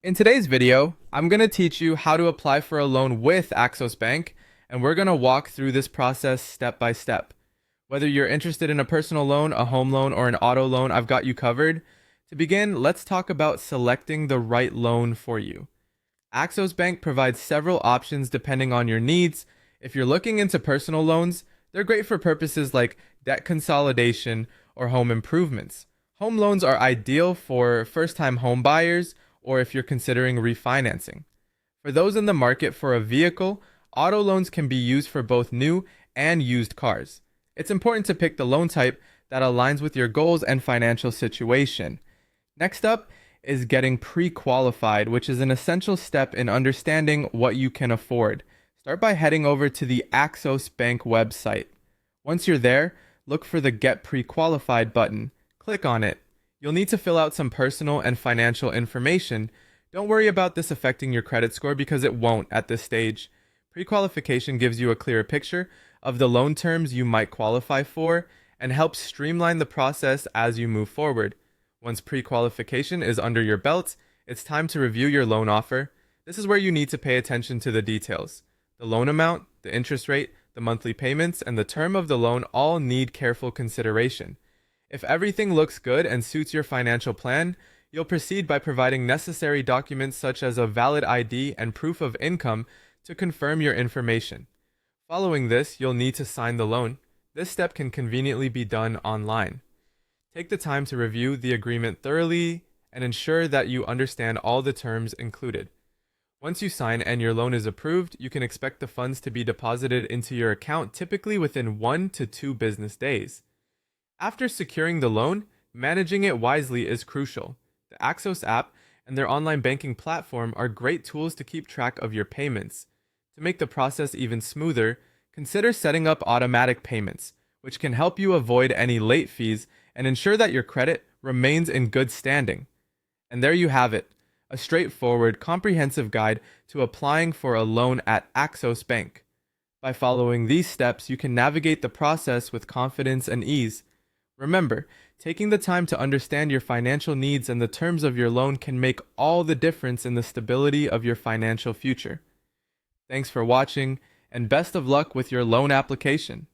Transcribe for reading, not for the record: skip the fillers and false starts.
In today's video, I'm going to teach you how to apply for a loan with Axos Bank, and we're going to walk through this process step by step. Whether you're interested in a personal loan, a home loan, or an auto loan, I've got you covered. To begin, let's talk about selecting the right loan for you. Axos Bank provides several options depending on your needs. If you're looking into personal loans, they're great for purposes like debt consolidation or home improvements. Home loans are ideal for first-time home buyers or if you're considering refinancing. For those in the market for a vehicle, auto loans can be used for both new and used cars. It's important to pick the loan type that aligns with your goals and financial situation. Next up is getting pre-qualified, which is an essential step in understanding what you can afford. Start by heading over to the Axos Bank website. Once you're there, look for the Get Pre-Qualified button. Click on it. You'll need to fill out some personal and financial information. Don't worry about this affecting your credit score because it won't at this stage. Pre-qualification gives you a clearer picture of the loan terms you might qualify for and helps streamline the process as you move forward. Once pre-qualification is under your belt, it's time to review your loan offer. This is where you need to pay attention to the details. The loan amount, the interest rate, the monthly payments, and the term of the loan all need careful consideration. If everything looks good and suits your financial plan, you'll proceed by providing necessary documents such as a valid ID and proof of income to confirm your information. Following this, you'll need to sign the loan. This step can conveniently be done online. Take the time to review the agreement thoroughly and ensure that you understand all the terms included. Once you sign and your loan is approved, you can expect the funds to be deposited into your account typically within 1 to 2 business days. After securing the loan, managing it wisely is crucial. The Axos app and their online banking platform are great tools to keep track of your payments. To make the process even smoother, consider setting up automatic payments, which can help you avoid any late fees and ensure that your credit remains in good standing. And there you have it, a straightforward, comprehensive guide to applying for a loan at Axos Bank. By following these steps, you can navigate the process with confidence and ease. Remember, taking the time to understand your financial needs and the terms of your loan can make all the difference in the stability of your financial future. Thanks for watching, and best of luck with your loan application.